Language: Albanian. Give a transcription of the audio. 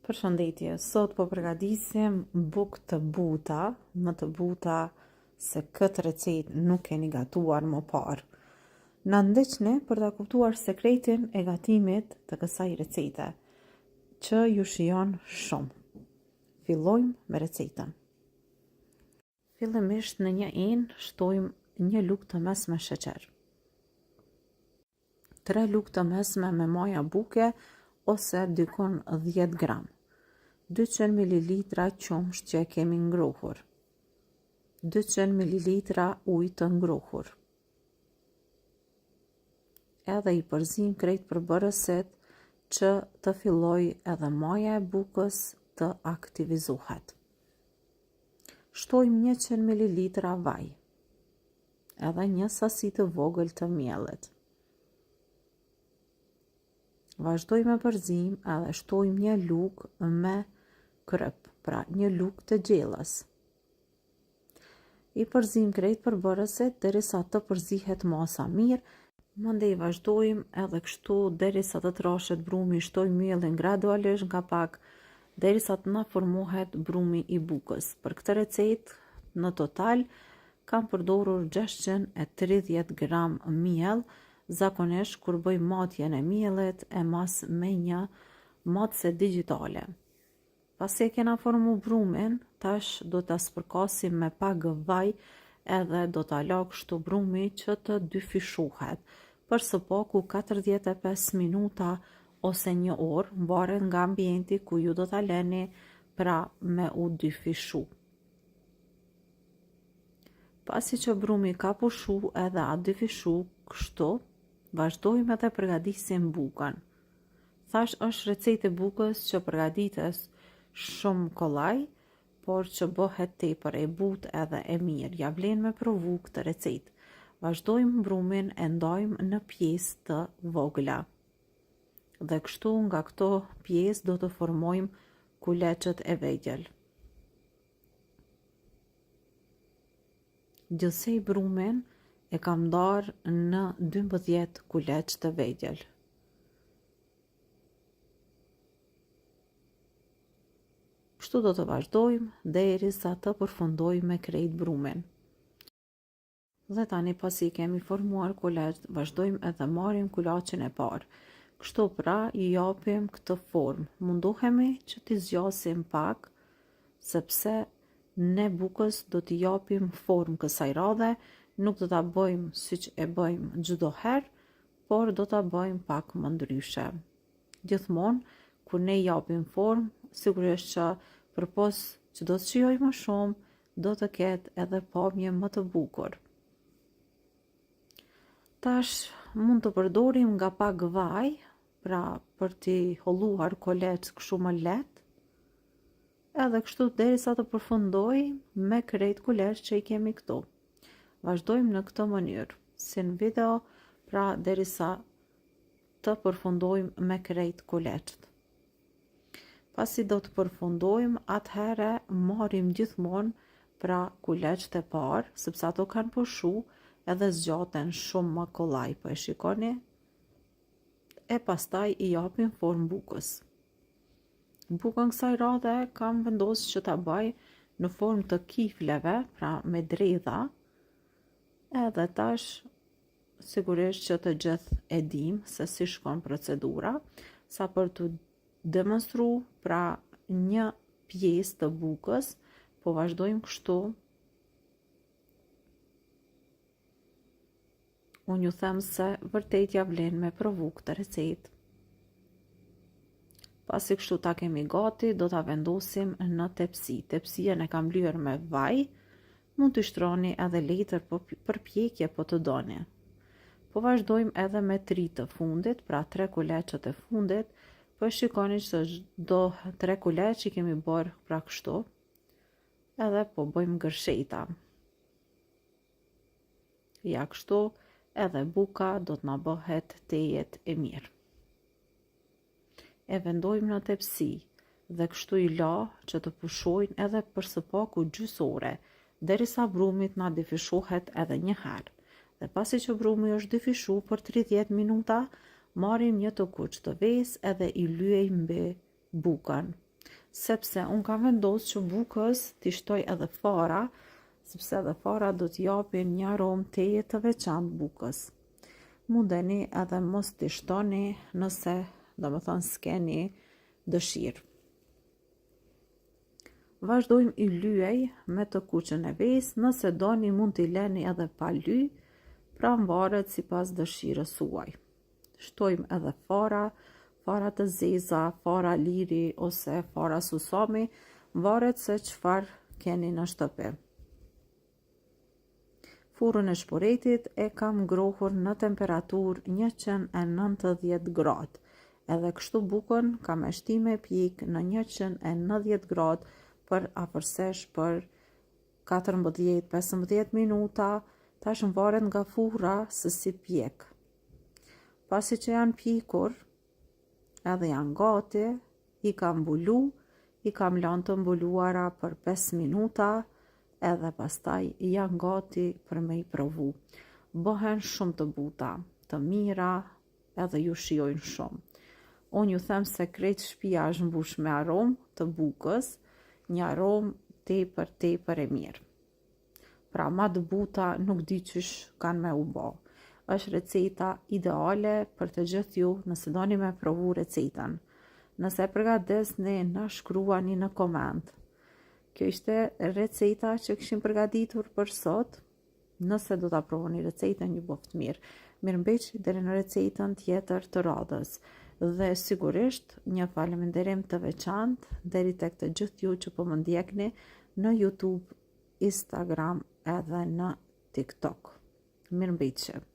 Përshëndetje, sot po përgatisim bukë të buta, më të buta se këtë recetë nuk keni gatuar më parë. Na ndihni për ta kuptuar sekretin e gatimit të kësaj recete, që ju shijon shumë. Fillojmë me recetën. Fillimisht në një enë shtojmë një lugë të mesme sheqer, 3 lugë të mesme me maja buke ose dykon 10 gram. 200 ml qumësht që e kemi ngrohur, 200 ml ujë të ngrohur. Edhe i përzim krejt përbërësit që të filloj edhe maja e bukës të aktivizohet. Shtojmë 100 ml vaj, edhe një sasi të vogël të miellit. Vazhdojmë me përzim edhe shtojmë një lugë me kryp, pra një lugë të gjellës. I përzim krejt përbërësit derisa të përzihet masa mirë, mandej vazhdojmë edhe kështu derisa të trashet brumi, shtojmë mielin gradualisht nga pak derisa të na formohet brumi i bukës. Për këtë recetë në total kam përdorur 630 gram miell, zakonisht kur bëj matjen e miellit e mas me një matse digjitale. Pasi e kena formu brumin, tash do ta spërkasim me pak vaj edhe do ta la kështu brumi që të dyfishohet. Për së paku 45 minuta ose 1 orë, varet nga ambienti ku ju do ta leni pra me u dyfishu. Pasi që brumi ka pushu edhe a dyfishu kështu, vazhdojmë edhe përgatisim bukën. Thash është recetë e bukës që përgatites shumë kollaj, por që bëhet tepër e butë edhe e mirë. Ja vlen me provu këtë recetë. Vazhdojmë brumin e ndajmë në pjesë të vogla. Dhe kështu nga këto pjesë do të formojmë kuleçet e vegjël. Gjithsej brumin e kam ndarë në 12 kuleç të vegjël. Kështu do të vazhdojmë derisa të përfundojmë me krejt brumin. Dhe tani pasi kemi formuar kuleç, vazhdojmë edhe marrim kulaçin e parë. Kështu pra i japim këtë formë. Mundohemi që t'i zgjasim pak, sepse ne bukës do t'i japim formë kësaj radhe, nuk do ta bëjmë siç e bëjmë çdo herë, por do ta bëjmë pak më ndryshe. Gjithmonë kur ne i japim formë, sigurisht që përpos që do të shijoj më shumë, do të ketë edhe pamje më të bukur. Tash mund të përdorim nga pak vaj, pra për t'i holluar koleç kështu më lehtë, edhe kështu derisa të përfundojmë me krejt kuleç që i kemi këtu. Vazhdojmë në këtë mënyrë, si në video, pra derisa të përfundojmë me krejt kuleçt. Pasi do të përfundojmë, atëherë marrim gjithmonë pra kuleçt e parë, sepse ato kanë pushu edhe zgjaten shumë më kollaj, po e shikoni? E pastaj i japim formë bukës. Bukën kësaj radhe kam vendosur që ta bëj në formë të kifleve, pra me dredha, edhe tash sigurisht që të gjithë e dim se si shkon procedura, sa për të demonstru pra një pjesë të bukës, po vazhdojmë kështu. Unë ju them se vërtet ja vlen me provu këtë recetë. Pasi kështu ta kemi gati, do ta vendosim në tepsi. Tepsien e kam lyer me vaj, mund të shtroni edhe letër për pjekje po të doni. Po vazhdojmë edhe me 3 të fundit, pra 3 kuleçet e fundit, po shikoni që do 3 kuleç i kemi bërë pra kështu, edhe po bëjmë gërsheta. Ja kështu, edhe buka do të na bëhet tejet e mirë. E vendojmë në tepsi dhe kështu i la që të pushojnë edhe për së paku gjysore, derisa brumit na dyfishohet edhe një herë. Dhe pasi që brumi është dyfishu për 30 minuta, marrim një të kuq të ves edhe i lyejmë mbi bukën. sepse unë kam vendosur që bukës t'i shtoj edhe fara, sepse edhe fara do t'japin një aromë teje të veçantë bukës. Mundeni edhe mos t'i shtoni nëse, domethënë, s'keni dëshirë. Vazhdojmë i lyej me të kuqën e vesë, nëse doni mund t'i leni edhe pa ly, pra varet sipas dëshirës suaj. Shtojmë edhe fara të zeza, fara liri ose fara susami, varet se çfarë keni në shtëpi. Furrën e shporetit e kam ngrohur në temperaturë 190 gradë. Edhe kështu bukën kam e shti me pjek në 190 gradë për afërsisht për 14-15 minuta, tash varet nga furra se si pjek. Pasi që janë pjekur, edhe janë gati, i kam mbulu, i kam lënë të mbuluara për 5 minuta, edhe pastaj janë gati për me i provu. Bëhen shumë të buta, të mira, edhe ju shijojnë shumë. Unë ju them se krejt shtëpia është mbush me aromë të bukës, një aromë tepër e mirë. Pra ma të buta nuk di qysh kanë me u bë. Është receta ideale për të gjithë ju nëse doni me provu recetën. Nëse e përgatesni, na shkruani në koment. Kjo ishte receta që kishim përgatitur për sot. Nëse do ta provoni recetën, ju boft mirë. Mirëmbëjtje deri në recetën tjetër të radhës. Dhe sigurisht një faleminderim të veçantë deri tek të gjithë ju që po më ndjekni në YouTube, Instagram edhe në TikTok. Mirëmbëjtje.